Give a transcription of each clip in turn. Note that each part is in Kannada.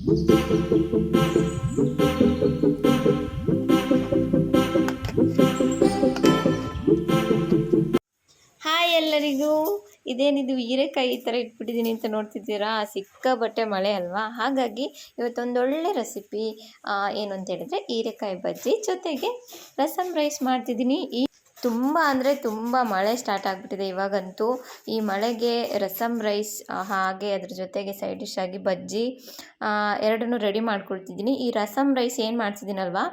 ಹಾಯ್ ಎಲ್ಲರಿಗೂ. ಇದೇನಿದು ಹೀರೆಕಾಯಿ ಈ ಥರ ಇಟ್ಬಿಟ್ಟಿದ್ದೀನಿ ಅಂತ ನೋಡ್ತಿದ್ದೀರಾ? ಸಿಕ್ಕಾಪಟ್ಟೆ ಮಳೆ ಅಲ್ವಾ, ಹಾಗಾಗಿ ಇವತ್ತೊಂದೊಳ್ಳೆ ರೆಸಿಪಿ ಏನು ಅಂತ ಹೇಳಿದ್ರೆ ಹೀರೆಕಾಯಿ ಬಜ್ಜಿ ಜೊತೆಗೆ ರಸಮ್ ರೈಸ್ ಮಾಡ್ತಿದ್ದೀನಿ. ತುಂಬ ಅಂದರೆ ತುಂಬ ಮಳೆ ಸ್ಟಾರ್ಟ್ ಆಗಿಬಿಟ್ಟಿದೆ ಇವಾಗಂತೂ. ಈ ಮಳೆಗೆ ರಸಮ್ ರೈಸ್ ಹಾಗೆ ಅದ್ರ ಜೊತೆಗೆ ಸೈಡ್ ಡಿಶ್ ಆಗಿ ಬಜ್ಜಿ ಎರಡನ್ನೂ ರೆಡಿ ಮಾಡ್ಕೊಳ್ತಿದ್ದೀನಿ. ಈ ರಸಮ್ ರೈಸ್ ಏನು ಮಾಡ್ತಿದ್ದೀನಲ್ವಾ,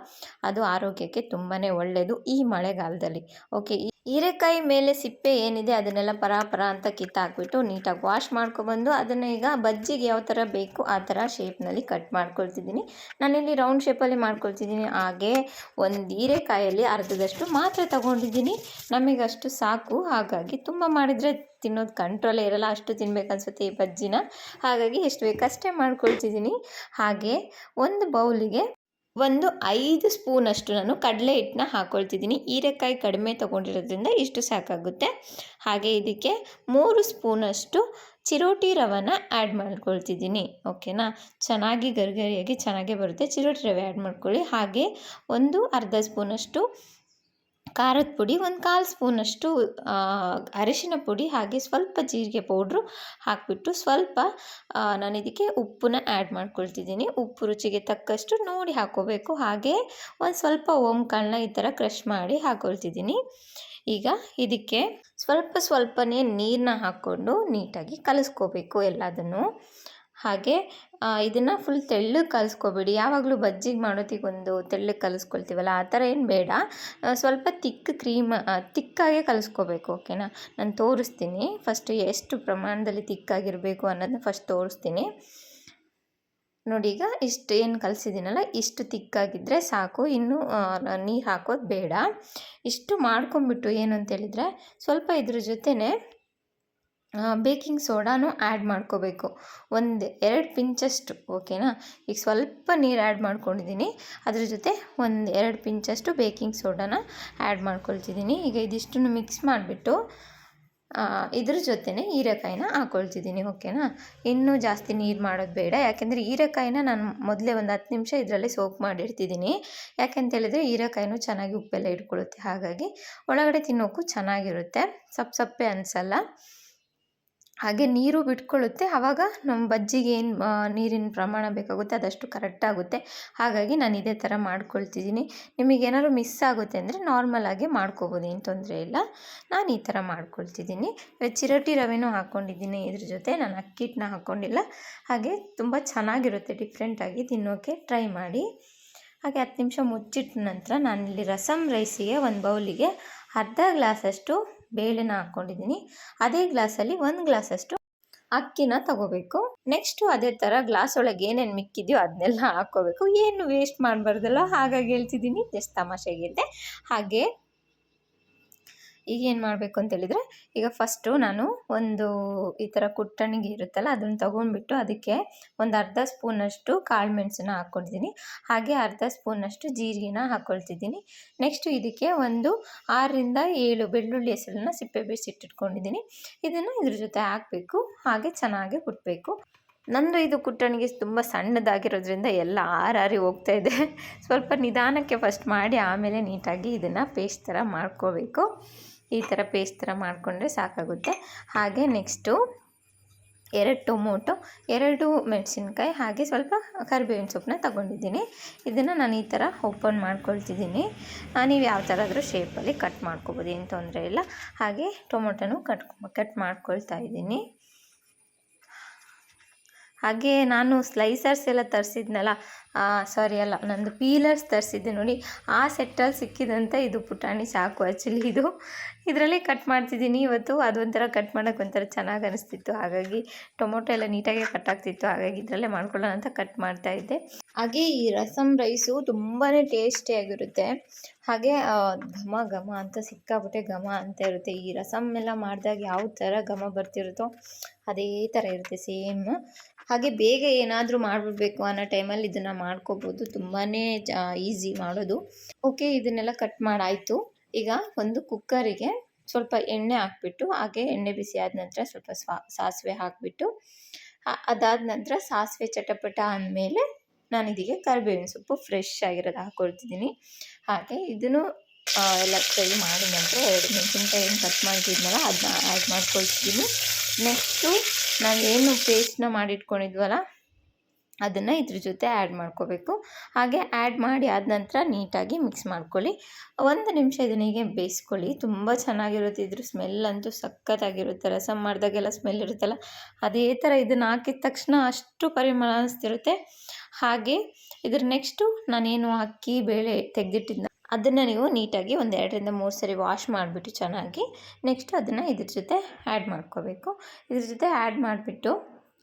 ಅದು ಆರೋಗ್ಯಕ್ಕೆ ತುಂಬಾ ಒಳ್ಳೆಯದು ಈ ಮಳೆಗಾಲದಲ್ಲಿ. ಓಕೆ, ಹೀರೆಕಾಯಿ ಮೇಲೆ ಸಿಪ್ಪೆ ಏನಿದೆ ಅದನ್ನೆಲ್ಲ ಪರ ಅಂತ ಕಿತ್ತಾಕ್ಬಿಟ್ಟು ನೀಟಾಗಿ ವಾಶ್ ಮಾಡ್ಕೊಬಂದು ಅದನ್ನು ಈಗ ಬಜ್ಜಿಗೆ ಯಾವ ಥರ ಬೇಕು ಆ ಥರ ಶೇಪ್ನಲ್ಲಿ ಕಟ್ ಮಾಡ್ಕೊಳ್ತಿದ್ದೀನಿ. ನಾನಿಲ್ಲಿ ರೌಂಡ್ ಶೇಪಲ್ಲಿ ಮಾಡ್ಕೊಳ್ತಿದ್ದೀನಿ. ಹಾಗೆ ಒಂದು ಹೀರೆಕಾಯಲ್ಲಿ ಅರ್ಧದಷ್ಟು ಮಾತ್ರ ತಗೊಂಡಿದ್ದೀನಿ. ನಮಗಷ್ಟು ಸಾಕು, ಹಾಗಾಗಿ ತುಂಬ ಮಾಡಿದರೆ ತಿನ್ನೋದು ಕಂಟ್ರೋಲೇ ಇರಲ್ಲ, ಅಷ್ಟು ತಿನ್ಬೇಕನ್ಸುತ್ತೆ ಈ ಬಜ್ಜಿನ. ಹಾಗಾಗಿ ಎಷ್ಟು ಬೇಕಷ್ಟೇ ಮಾಡ್ಕೊಳ್ತಿದ್ದೀನಿ. ಹಾಗೆ ಒಂದು ಬೌಲಿಗೆ 5 ಸ್ಪೂನಷ್ಟು ನಾನು ಕಡಲೆ ಹಿಟ್ಟನ್ನ ಹಾಕ್ಕೊಳ್ತಿದ್ದೀನಿ. ಹೀರೆಕಾಯಿ ಕಡಿಮೆ ತೊಗೊಂಡಿರೋದ್ರಿಂದ ಇಷ್ಟು ಸಾಕಾಗುತ್ತೆ. ಹಾಗೆ ಇದಕ್ಕೆ 3 ಸ್ಪೂನಷ್ಟು ಚಿರೋಟಿ ರವೆನ ಆ್ಯಡ್ ಮಾಡ್ಕೊಳ್ತಿದ್ದೀನಿ. ಓಕೆನಾ, ಚೆನ್ನಾಗಿ ಗರಿಗರಿಯಾಗಿ ಚೆನ್ನಾಗೇ ಬರುತ್ತೆ. ಚಿರೋಟಿ ರವೆ ಆ್ಯಡ್ ಮಾಡ್ಕೊಳ್ಳಿ. ಹಾಗೆ ಅರ್ಧ ಸ್ಪೂನಷ್ಟು ಖಾರದ ಪುಡಿ, 1/4 ಸ್ಪೂನಷ್ಟು ಅರಿಶಿನ ಪುಡಿ, ಹಾಗೆ ಸ್ವಲ್ಪ ಜೀರಿಗೆ ಪೌಡ್ರು ಹಾಕಿಬಿಟ್ಟು ಸ್ವಲ್ಪ ನಾನು ಇದಕ್ಕೆ ಉಪ್ಪನ್ನ ಆ್ಯಡ್ ಮಾಡ್ಕೊಳ್ತಿದ್ದೀನಿ. ಉಪ್ಪು ರುಚಿಗೆ ತಕ್ಕಷ್ಟು ನೋಡಿ ಹಾಕ್ಕೋಬೇಕು. ಹಾಗೆ ಒಂದು ಸ್ವಲ್ಪ ಓಂಕಾಳನ್ನ ಈ ಥರ ಕ್ರಷ್ ಮಾಡಿ ಹಾಕ್ಕೊಳ್ತಿದ್ದೀನಿ. ಈಗ ಇದಕ್ಕೆ ಸ್ವಲ್ಪನೇ ನೀರನ್ನ ಹಾಕ್ಕೊಂಡು ನೀಟಾಗಿ ಕಲಿಸ್ಕೋಬೇಕು ಎಲ್ಲದನ್ನು. ಹಾಗೆ ಇದನ್ನು ಫುಲ್ ತೆಳ್ಳಗೆ ಕಲಿಸ್ಕೋಬೇಡಿ. ಯಾವಾಗಲೂ ಬಜ್ಜಿಗೆ ಮಾಡೋತ್ತಿಗೆ ಒಂದು ತೆಳ್ಳಗೆ ಕಲಿಸ್ಕೊಳ್ತೀವಲ್ಲ, ಆ ಥರ ಏನು ಬೇಡ. ಸ್ವಲ್ಪ ತಿಕ್ಕಾಗೆ ಕಲಿಸ್ಕೋಬೇಕು. ಓಕೆನಾ, ನಾನು ತೋರಿಸ್ತೀನಿ. ಫಸ್ಟು ಎಷ್ಟು ಪ್ರಮಾಣದಲ್ಲಿ ತಿಕ್ಕಾಗಿರಬೇಕು ಅನ್ನೋದನ್ನ ಫಸ್ಟ್ ತೋರಿಸ್ತೀನಿ. ನೋಡಿ, ಈಗ ಇಷ್ಟು ಏನು ಕಲಿಸಿದ್ದೀನಲ್ಲ, ಇಷ್ಟು ತಿಕ್ಕಾಗಿದ್ದರೆ ಸಾಕು. ಇನ್ನೂ ನೀರು ಹಾಕೋದು ಬೇಡ. ಇಷ್ಟು ಮಾಡ್ಕೊಂಬಿಟ್ಟು ಏನು ಅಂತೇಳಿದರೆ ಸ್ವಲ್ಪ ಇದ್ರ ಜೊತೆನೇ ಬೇಕಿಂಗ್ ಸೋಡಾನು ಆ್ಯಡ್ ಮಾಡ್ಕೋಬೇಕು. 2 ಪಿಂಚಷ್ಟು. ಓಕೆನಾ, ಈಗ ಸ್ವಲ್ಪ ನೀರು ಆ್ಯಡ್ ಮಾಡ್ಕೊಂಡಿದ್ದೀನಿ. ಅದ್ರ ಜೊತೆ 2 ಪಿಂಚಷ್ಟು ಬೇಕಿಂಗ್ ಸೋಡಾನ ಆ್ಯಡ್ ಮಾಡ್ಕೊಳ್ತಿದ್ದೀನಿ. ಈಗ ಇದಿಷ್ಟನ್ನು ಮಿಕ್ಸ್ ಮಾಡಿಬಿಟ್ಟು ಇದ್ರ ಜೊತೆನೇ ಹೀರೆಕಾಯಿನ ಹಾಕ್ಕೊಳ್ತಿದ್ದೀನಿ. ಓಕೆನಾ, ಇನ್ನೂ ಜಾಸ್ತಿ ನೀರು ಮಾಡೋದು ಬೇಡ. ಯಾಕೆಂದರೆ ಹೀರೆಕಾಯಿನ ನಾನು ಮೊದಲೇ ಒಂದು 10 ನಿಮಿಷ ಇದರಲ್ಲಿ ಸೋಕ್ ಮಾಡಿರ್ತಿದ್ದೀನಿ. ಯಾಕೆಂತೇಳಿದರೆ ಹೀರೆಕಾಯಿನೂ ಚೆನ್ನಾಗಿ ಉಪ್ಪೆಲ್ಲ ಇಟ್ಕೊಳ್ಳುತ್ತೆ. ಹಾಗಾಗಿ ಒಳಗಡೆ ತಿನ್ನೋಕ್ಕೂ ಚೆನ್ನಾಗಿರುತ್ತೆ, ಸಪ್ಪೆ ಅನಿಸಲ್ಲ. ಹಾಗೆ ನೀರು ಬಿಟ್ಕೊಳ್ಳುತ್ತೆ. ಆವಾಗ ನಮ್ಮ ಬಜ್ಜಿಗೆ ಏನು ನೀರಿನ ಪ್ರಮಾಣ ಬೇಕಾಗುತ್ತೆ ಅದಷ್ಟು ಕರೆಕ್ಟಾಗುತ್ತೆ. ಹಾಗಾಗಿ ನಾನು ಇದೇ ಥರ ಮಾಡ್ಕೊಳ್ತಿದ್ದೀನಿ. ನಿಮಗೇನಾದ್ರು ಮಿಸ್ ಆಗುತ್ತೆ ಅಂದರೆ ನಾರ್ಮಲಾಗಿ ಮಾಡ್ಕೋಬೋದು, ಏನು ತೊಂದರೆ ಇಲ್ಲ. ನಾನು ಈ ಥರ ಮಾಡ್ಕೊಳ್ತಿದ್ದೀನಿ. ಚಿರೋಟಿ ರವೆನೂ ಹಾಕ್ಕೊಂಡಿದ್ದೀನಿ ಇದ್ರ ಜೊತೆ. ನಾನು ಅಕ್ಕಿ ಹಿಟ್ಟನ್ನ ಹಾಕ್ಕೊಂಡಿಲ್ಲ. ಹಾಗೆ ತುಂಬ ಚೆನ್ನಾಗಿರುತ್ತೆ, ಡಿಫ್ರೆಂಟಾಗಿ ತಿನ್ನೋಕ್ಕೆ ಟ್ರೈ ಮಾಡಿ. ಹಾಗೆ 10 ನಿಮಿಷ ಮುಚ್ಚಿಟ್ಟ ನಂತರ ನಾನಿಲ್ಲಿ ರಸಮ್ ರೈಸಿಗೆ ಒಂದು ಬೌಲಿಗೆ ಅರ್ಧ ಗ್ಲಾಸಷ್ಟು ಬೇಳೆನ ಹಾಕ್ಕೊಂಡಿದ್ದೀನಿ. ಅದೇ ಗ್ಲಾಸಲ್ಲಿ 1 ಗ್ಲಾಸಷ್ಟು ಅಕ್ಕಿನ ತಗೋಬೇಕು. ನೆಕ್ಸ್ಟು ಅದೇ ಥರ ಗ್ಲಾಸ್ ಒಳಗೆ ಏನೇನು ಮಿಕ್ಕಿದೆಯೋ ಅದನ್ನೆಲ್ಲ ಹಾಕ್ಕೋಬೇಕು. ಏನು ವೇಸ್ಟ್ ಮಾಡಬಾರ್ದಲ್ಲ, ಹಾಗಾಗಿ ಹೇಳ್ತಿದ್ದೀನಿ, ಜಸ್ಟ್ ತಮಾಷೆಗಿದ್ದೆ. ಹಾಗೆ ಈಗೇನು ಮಾಡಬೇಕು ಅಂತೇಳಿದರೆ, ಈಗ ಫಸ್ಟು ನಾನು ಈ ಥರ ಕುಟ್ಟಣಿಗೆ ಇರುತ್ತಲ್ಲ ಅದನ್ನು ತೊಗೊಂಡ್ಬಿಟ್ಟು ಅದಕ್ಕೆ ಅರ್ಧ ಸ್ಪೂನಷ್ಟು ಕಾಳು ಮೆಣಸನ್ನ ಹಾಕ್ಕೊಳ್ತೀನಿ. ಹಾಗೆ ಅರ್ಧ ಸ್ಪೂನಷ್ಟು ಜೀರಿಗೆನ ಹಾಕ್ಕೊಳ್ತಿದ್ದೀನಿ. ನೆಕ್ಸ್ಟು ಇದಕ್ಕೆ 6ರಿಂದ 7 ಬೆಳ್ಳುಳ್ಳಿ ಹೆಸರನ್ನ ಸಿಪ್ಪೆ ಬಿಡಿಸಿಟ್ಟಿಟ್ಕೊಂಡಿದ್ದೀನಿ. ಇದನ್ನು ಇದ್ರ ಜೊತೆ ಹಾಕಬೇಕು. ಹಾಗೆ ಚೆನ್ನಾಗಿ ಕುಟ್ಟಬೇಕು. ನಂದು ಇದು ಕುಟ್ಟಣಿಗೆ ತುಂಬ ಸಣ್ಣದಾಗಿರೋದ್ರಿಂದ ಎಲ್ಲ ಆರಿ ಹೋಗ್ತಾ ಇದೆ. ಸ್ವಲ್ಪ ನಿಧಾನಕ್ಕೆ ಫಸ್ಟ್ ಮಾಡಿ ಆಮೇಲೆ ನೀಟಾಗಿ ಇದನ್ನು ಪೇಸ್ಟ್ ಥರ ಮಾಡ್ಕೋಬೇಕು. ಈ ಥರ ಪೇಸ್ಟ್ ಥರ ಮಾಡಿಕೊಂಡ್ರೆ ಸಾಕಾಗುತ್ತೆ. ಹಾಗೆ ನೆಕ್ಸ್ಟು 2 ಟೊಮೊಟೊ, 2 ಮೆಣಸಿನ್ಕಾಯಿ, ಹಾಗೆ ಸ್ವಲ್ಪ ಕರಿಬೇವಿನ ಸೊಪ್ಪನ್ನ ತಗೊಂಡಿದ್ದೀನಿ. ಇದನ್ನು ನಾನು ಈ ಥರ ಓಪನ್ ಮಾಡ್ಕೊಳ್ತಿದ್ದೀನಿ. ನೀವು ಯಾವ ಥರ ಆದರೂ ಶೇಪಲ್ಲಿ ಕಟ್ ಮಾಡ್ಕೊಬೋದು, ಏನು ತೊಂದರೆ ಇಲ್ಲ. ಹಾಗೆ ಟೊಮೊಟೊನೂ ಕಟ್ ಮಾಡ್ಕೊಳ್ತಾ ಇದ್ದೀನಿ. ಹಾಗೆ ನಾನು ಸ್ಲೈಸರ್ಸ್ ಎಲ್ಲ ತರಿಸಿದ್ನಲ್ಲ, ನಂದು ಪೀಲರ್ಸ್ ತರಿಸಿದ್ದೆ ನೋಡಿ, ಆ ಸೆಟ್ಟಲ್ಲಿ ಸಿಕ್ಕಿದಂಥ ಇದು ಪುಟಾಣಿ ಸಾಕು. ಆ್ಯಕ್ಚುಲಿ ಇದರಲ್ಲಿ ಕಟ್ ಮಾಡ್ತಿದ್ದೀನಿ ಇವತ್ತು. ಅದೊಂಥರ ಕಟ್ ಮಾಡೋಕ್ಕೆ ಒಂಥರ ಚೆನ್ನಾಗಿ ಅನಿಸ್ತಿತ್ತು. ಹಾಗಾಗಿ ಟೊಮೊಟೊ ಎಲ್ಲ ನೀಟಾಗಿ ಕಟ್ ಆಗ್ತಿತ್ತು. ಹಾಗಾಗಿ ಇದರಲ್ಲೇ ಮಾಡ್ಕೊಳ್ಳೋಣ ಅಂತ ಕಟ್ ಮಾಡ್ತಾಯಿದ್ದೆ. ಹಾಗೆ ಈ ರಸಮ್ ರೈಸು ತುಂಬಾ ಟೇಸ್ಟಿಯಾಗಿರುತ್ತೆ. ಹಾಗೆ ಘಮ ಅಂತ ಸಿಕ್ಕಾಬಿಟ್ಟೆ ಘಮ ಅಂತ ಇರುತ್ತೆ. ಈ ರಸಮ್ ಎಲ್ಲ ಮಾಡಿದಾಗ ಯಾವ ಥರ ಘಮ ಬರ್ತಿರುತ್ತೋ ಅದೇ ಥರ ಇರುತ್ತೆ ಸೇಮ್. ಹಾಗೆ ಬೇಗ ಏನಾದರೂ ಮಾಡಿಬಿಡ್ಬೇಕು ಅನ್ನೋ ಟೈಮಲ್ಲಿ ಇದನ್ನು ಮಾಡ್ಕೋಬೋದು. ತುಂಬಾ ಈಸಿ ಮಾಡೋದು. ಓಕೆ, ಇದನ್ನೆಲ್ಲ ಕಟ್ ಮಾಡಾಯಿತು. ಈಗ ಒಂದು ಕುಕ್ಕರಿಗೆ ಸ್ವಲ್ಪ ಎಣ್ಣೆ ಹಾಕ್ಬಿಟ್ಟು, ಹಾಗೆ ಎಣ್ಣೆ ಬಿಸಿ ಆದ ನಂತರ ಸ್ವಲ್ಪ ಸಾಸಿವೆ ಹಾಕಿಬಿಟ್ಟು ಅದಾದ ನಂತರ ಸಾಸಿವೆ ಚಟಪಟ ಅಂದಮೇಲೆ ನಾನು ಇದಕ್ಕೆ ಕರಿಬೇವಿನ ಸೊಪ್ಪು ಫ್ರೆಶ್ ಆಗಿರೋದು ಹಾಕ್ಕೊಳ್ತಿದ್ದೀನಿ. ಹಾಗೆ ಇದನ್ನು ಎಲ್ಲ ಫ್ರೈ ಮಾಡಿದ ನಂತರ 2 ಮೆಣಸಿನ್ಕಾಯಿ ಏನು ಕಟ್ ಮಾಡಿದ್ನಲ್ಲ ಅದನ್ನ ಆ್ಯಡ್ ಮಾಡ್ಕೊಳ್ತಿದ್ದೀನಿ. ನೆಕ್ಸ್ಟು ನಾವೇನು ಪೇಸ್ಟ್ನ ಮಾಡಿಟ್ಕೊಂಡಿದ್ವಲ್ಲ ಅದನ್ನು ಇದ್ರ ಜೊತೆ ಆ್ಯಡ್ ಮಾಡ್ಕೋಬೇಕು. ಹಾಗೆ ಆ್ಯಡ್ ಮಾಡಿ ಆದ ನಂತರ ನೀಟಾಗಿ ಮಿಕ್ಸ್ ಮಾಡ್ಕೊಳ್ಳಿ. 1 ನಿಮಿಷ ಇದನ್ನ ಹೀಗೆ ಬೇಯಿಸ್ಕೊಳ್ಳಿ. ತುಂಬ ಚೆನ್ನಾಗಿರುತ್ತೆ. ಇದ್ರ ಸ್ಮೆಲ್ ಅಂತೂ ಸಖತ್ತಾಗಿರುತ್ತೆ. ರಸಮ್ ಮಾಡಿದಾಗೆಲ್ಲ ಸ್ಮೆಲ್ ಇರುತ್ತಲ್ಲ ಅದೇ ಥರ ಇದನ್ನು ಹಾಕಿದ ತಕ್ಷಣ ಅಷ್ಟು ಪರಿಮಳ ಅನಿಸ್ತಿರುತ್ತೆ. ಹಾಗೆ ಇದ್ರ ನೆಕ್ಸ್ಟು ನಾನೇನು ಅಕ್ಕಿ ಬೇಳೆ ತೆಗೆದಿಟ್ಟಿದ್ನ ಅದನ್ನು ನೀವು ನೀಟಾಗಿ 1 2ರಿಂದ 3 ಸರಿ ವಾಶ್ ಮಾಡಿಬಿಟ್ಟು ಚೆನ್ನಾಗಿ ನೆಕ್ಸ್ಟ್ ಅದನ್ನು ಇದ್ರ ಜೊತೆ ಆ್ಯಡ್ ಮಾಡ್ಕೋಬೇಕು. ಇದ್ರ ಜೊತೆ ಆ್ಯಡ್ ಮಾಡಿಬಿಟ್ಟು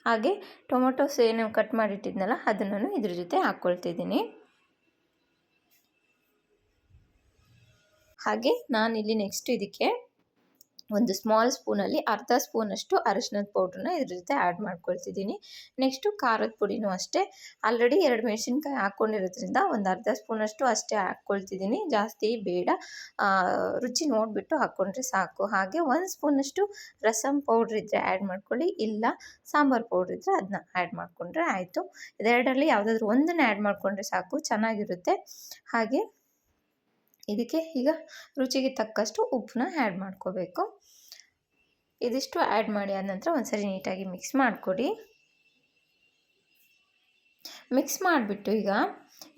ಹಾಗೆ ಟೊಮೊಟೊಸ್ ಏನು ಕಟ್ ಮಾಡಿಟ್ಟಿದ್ನಲ್ಲ ಅದನ್ನು ಇದ್ರ ಜೊತೆ ಹಾಕ್ಕೊಳ್ತಿದ್ದೀನಿ. ಹಾಗೆ ನಾನಿಲ್ಲಿ ನೆಕ್ಸ್ಟ್ ಇದಕ್ಕೆ ಒಂದು ಸ್ಮಾಲ್ ಸ್ಪೂನಲ್ಲಿ ಅರ್ಧ ಸ್ಪೂನಷ್ಟು ಅರಿಶಿನದ ಪೌಡ್ರನ್ನ ಇದ್ರ ಜೊತೆ ಆ್ಯಡ್ ಮಾಡ್ಕೊಳ್ತಿದ್ದೀನಿ. ನೆಕ್ಸ್ಟು ಖಾರದ ಪುಡಿನೂ ಅಷ್ಟೇ ಆಲ್ರೆಡಿ 2 ಮೆಣಸಿನ್ಕಾಯಿ ಹಾಕ್ಕೊಂಡಿರೋದ್ರಿಂದ ಒಂದು ಅರ್ಧ ಸ್ಪೂನಷ್ಟು ಅಷ್ಟೇ ಹಾಕ್ಕೊಳ್ತಿದ್ದೀನಿ. ಜಾಸ್ತಿ ಬೇಡ, ರುಚಿ ನೋಡಿಬಿಟ್ಟು ಹಾಕ್ಕೊಂಡ್ರೆ ಸಾಕು. ಹಾಗೆ 1 ಸ್ಪೂನಷ್ಟು ರಸಮ್ ಪೌಡ್ರ್ ಇದ್ದರೆ ಆ್ಯಡ್ ಮಾಡ್ಕೊಳ್ಳಿ, ಇಲ್ಲ ಸಾಂಬಾರು ಪೌಡ್ರ್ ಇದ್ದರೆ ಅದನ್ನ ಆ್ಯಡ್ ಮಾಡಿಕೊಂಡ್ರೆ ಆಯಿತು. ಇದೆರಡರಲ್ಲಿ ಯಾವುದಾದ್ರೂ ಒಂದನ್ನು ಆ್ಯಡ್ ಮಾಡಿಕೊಂಡ್ರೆ ಸಾಕು, ಚೆನ್ನಾಗಿರುತ್ತೆ. ಹಾಗೆ ಇದಕ್ಕೆ ಈಗ ರುಚಿಗೆ ತಕ್ಕಷ್ಟು ಉಪ್ಪನ್ನ ಆ್ಯಡ್ ಮಾಡ್ಕೋಬೇಕು. ಇದಿಷ್ಟು ಆ್ಯಡ್ ಮಾಡಿ ಆದ ನಂತರ ಒಂದ್ಸರಿ ನೀಟಾಗಿ ಮಿಕ್ಸ್ ಮಾಡಿಕೊಡಿ. ಮಿಕ್ಸ್ ಮಾಡಿಬಿಟ್ಟು ಈಗ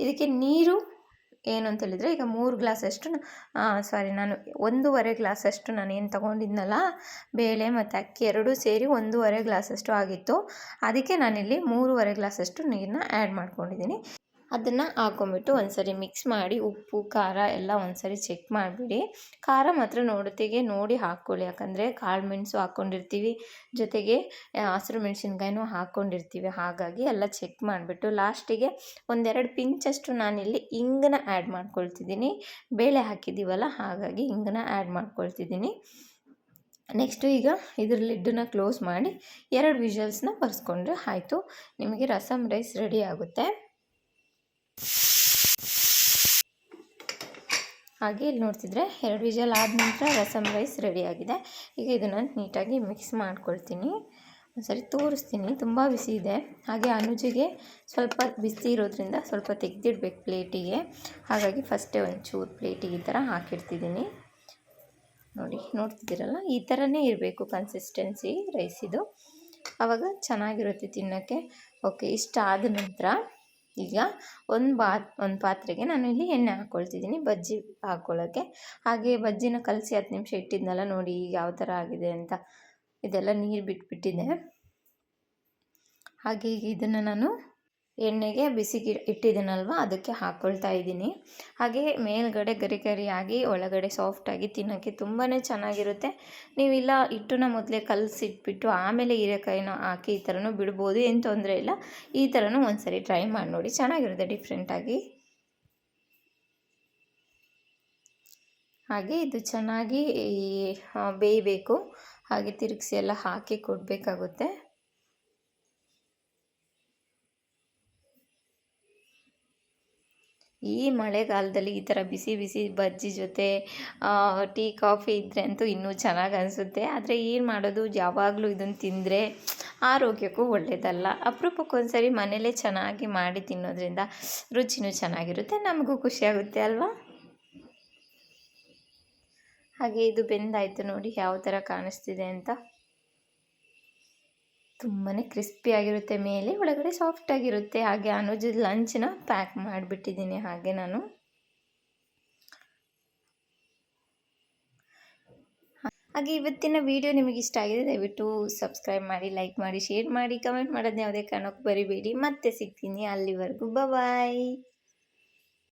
ಇದಕ್ಕೆ ನೀರು ಏನು ಅಂತ ಹೇಳಿದರೆ ಈಗ 3 ಗ್ಲಾಸಷ್ಟು ನಾನು 1.5 ಗ್ಲಾಸಷ್ಟು ನಾನು ಏನು ತೊಗೊಂಡಿದ್ನಲ್ಲ ಬೇಳೆ ಮತ್ತು ಅಕ್ಕಿ ಎರಡೂ ಸೇರಿ 1.5 ಗ್ಲಾಸಷ್ಟು ಆಗಿತ್ತು. ಅದಕ್ಕೆ ನಾನಿಲ್ಲಿ 3.5 ಗ್ಲಾಸಷ್ಟು ನೀರನ್ನ ಆ್ಯಡ್ ಮಾಡ್ಕೊಂಡಿದ್ದೀನಿ. ಅದನ್ನು ಹಾಕ್ಕೊಂಬಿಟ್ಟು ಒಂದ್ಸರಿ ಮಿಕ್ಸ್ ಮಾಡಿ ಉಪ್ಪು ಖಾರ ಎಲ್ಲ ಒಂದ್ಸರಿ ಚೆಕ್ ಮಾಡಿಬಿಡಿ. ಖಾರ ಮಾತ್ರ ನೋಡಿ ಹಾಕ್ಕೊಳ್ಳಿ, ಯಾಕಂದರೆ ಕಾಳು ಮೆಣಸು ಹಾಕ್ಕೊಂಡಿರ್ತೀವಿ, ಜೊತೆಗೆ ಹಸಿರು ಮೆಣಸಿನ್ಕಾಯಿನೂ ಹಾಕ್ಕೊಂಡಿರ್ತೀವಿ. ಹಾಗಾಗಿ ಎಲ್ಲ ಚೆಕ್ ಮಾಡಿಬಿಟ್ಟು ಲಾಸ್ಟಿಗೆ 1-2 ಪಿಂಚಷ್ಟು ನಾನಿಲ್ಲಿ ಇಂಗನ್ನ ಆ್ಯಡ್ ಮಾಡ್ಕೊಳ್ತಿದ್ದೀನಿ. ಬೇಳೆ ಹಾಕಿದ್ದೀವಲ್ಲ ಹಾಗಾಗಿ ಇಂಗನ್ನ ಆ್ಯಡ್ ಮಾಡ್ಕೊಳ್ತಿದ್ದೀನಿ. ನೆಕ್ಸ್ಟು ಈಗ ಇದ್ರ ಲಿಡ್ಡನ್ನ ಕ್ಲೋಸ್ ಮಾಡಿ 2 ವಿಷಲ್ಸ್ನ ಬರ್ಸ್ಕೊಂಡ್ರೆ ಆಯಿತು, ನಿಮಗೆ ರಸಮ್ ರೈಸ್ ರೆಡಿ ಆಗುತ್ತೆ. ಹಾಗೆ ಇಲ್ಲಿ ನೋಡ್ತಿದ್ರೆ 2 ವಿಷಲ್ ಆದ ನಂತರ ರಸಮ್ ರೈಸ್ ರೆಡಿಯಾಗಿದೆ. ಈಗ ಇದನ್ನು ನೀಟಾಗಿ ಮಿಕ್ಸ್ ಮಾಡ್ಕೊಳ್ತೀನಿ. ಒಂದ್ಸರಿ ತೋರಿಸ್ತೀನಿ, ತುಂಬ ಬಿಸಿ ಇದೆ. ಹಾಗೆ ಅನುಜಿಗೆ ಸ್ವಲ್ಪ ಬಿಸಿ ಇರೋದ್ರಿಂದ ಸ್ವಲ್ಪ ತೆಗೆದಿಡ್ಬೇಕು ಪ್ಲೇಟಿಗೆ. ಹಾಗಾಗಿ ಫಸ್ಟೇ ಒಂಚೂರು ಪ್ಲೇಟಿಗೆ ಈ ಥರ ಹಾಕಿಡ್ತಿದ್ದೀನಿ. ನೋಡ್ತಿದ್ದೀರಲ್ಲ, ಈ ಥರನೇ ಇರಬೇಕು ಕನ್ಸಿಸ್ಟೆನ್ಸಿ ರೈಸಿದು, ಆವಾಗ ಚೆನ್ನಾಗಿರುತ್ತೆ ತಿನ್ನೋಕ್ಕೆ. ಓಕೆ, ಇಷ್ಟ ಆದ ನಂತರ ಈಗ ಒಂದು ಪಾತ್ರೆಗೆ ನಾನು ಇಲ್ಲಿ ಎಣ್ಣೆ ಹಾಕ್ಕೊಳ್ತಿದ್ದೀನಿ ಬಜ್ಜಿ ಹಾಕ್ಕೊಳ್ಳೋಕ್ಕೆ. ಹಾಗೆ ಬಜ್ಜಿನ ಕಲಸಿ 10 ನಿಮಿಷ ಇಟ್ಟಿದ್ನಲ್ಲ, ನೋಡಿ ಈಗ ಯಾವ ಥರ ಆಗಿದೆ ಅಂತ. ಇದೆಲ್ಲ ನೀರು ಬಿಟ್ಬಿಟ್ಟಿದೆ. ಹಾಗೆ ಈಗ ಇದನ್ನು ನಾನು ಎಣ್ಣೆಗೆ ಬಿಸಿಗೆ ಇಟ್ಟಿದ್ದೀನಲ್ವ ಅದಕ್ಕೆ ಹಾಕ್ಕೊಳ್ತಾ ಇದ್ದೀನಿ. ಹಾಗೆ ಮೇಲ್ಗಡೆ ಗರಿ ಒಳಗಡೆ ಸಾಫ್ಟಾಗಿ ತಿನ್ನೋಕ್ಕೆ ತುಂಬಾ ಚೆನ್ನಾಗಿರುತ್ತೆ. ನೀವಿಲ್ಲ ಹಿಟ್ಟನ್ನ ಮೊದಲೇ ಕಲಸಿಟ್ಬಿಟ್ಟು ಆಮೇಲೆ ಹೀರೆಕಾಯಿನ ಹಾಕಿ ಈ ಥರನೂ ಬಿಡ್ಬೋದು, ಏನು ತೊಂದರೆ ಇಲ್ಲ. ಈ ಥರನೂ ಒಂದ್ಸರಿ ಟ್ರೈ ಮಾಡಿ ನೋಡಿ, ಚೆನ್ನಾಗಿರುತ್ತೆ ಡಿಫ್ರೆಂಟಾಗಿ. ಹಾಗೆ ಇದು ಚೆನ್ನಾಗಿ ಬೇಯಬೇಕು. ಹಾಗೆ ತಿರುಗಿಸಿ ಎಲ್ಲ ಹಾಕಿ ಕೊಡಬೇಕಾಗುತ್ತೆ. ಈ ಮಳೆಗಾಲದಲ್ಲಿ ಈ ಥರ ಬಿಸಿ ಬಿಸಿ ಬಜ್ಜಿ ಜೊತೆ ಟೀ ಕಾಫಿ ಇದ್ದರೆ ಅಂತೂ ಇನ್ನೂ ಚೆನ್ನಾಗಿ ಅನಿಸುತ್ತೆ. ಆದರೆ ಏನು ಮಾಡೋದು, ಯಾವಾಗಲೂ ಇದನ್ನು ತಿಂದರೆ ಆರೋಗ್ಯಕ್ಕೂ ಒಳ್ಳೆಯದಲ್ಲ. ಅಪರೂಪಕ್ಕೊಂದ್ಸರಿ ಮನೇಲೇ ಚೆನ್ನಾಗಿ ಮಾಡಿ ತಿನ್ನೋದ್ರಿಂದ ರುಚಿನೂ ಚೆನ್ನಾಗಿರುತ್ತೆ, ನಮಗೂ ಖುಷಿಯಾಗುತ್ತೆ ಅಲ್ವಾ. ಹಾಗೆ ಇದು ಬೆಂದಾಯಿತು ನೋಡಿ ಯಾವ ಥರ ಕಾಣಿಸ್ತಿದೆ ಅಂತ. ತುಂಬಾ ಕ್ರಿಸ್ಪಿಯಾಗಿರುತ್ತೆ, ಮೇಲೆ ಒಳಗಡೆ ಸಾಫ್ಟಾಗಿರುತ್ತೆ. ಹಾಗೆ ಅನುಜದ ಲಂಚನ್ನ ಪ್ಯಾಕ್ ಮಾಡಿಬಿಟ್ಟಿದ್ದೀನಿ. ಹಾಗೆ ನಾನು ಹಾಗೆ ಇವತ್ತಿನ ವಿಡಿಯೋ ನಿಮಗೆ ಇಷ್ಟ ಆಗಿದೆ ದಯವಿಟ್ಟು ಸಬ್ಸ್ಕ್ರೈಬ್ ಮಾಡಿ, ಲೈಕ್ ಮಾಡಿ, ಶೇರ್ ಮಾಡಿ, ಕಮೆಂಟ್ ಮಾಡೋದನ್ನ ಯಾವುದೇ ಕಾರಣಕ್ಕೂ ಬರಿಬೇಡಿ. ಮತ್ತೆ ಸಿಗ್ತೀನಿ, ಅಲ್ಲಿವರೆಗೂ ಬಾಯ್.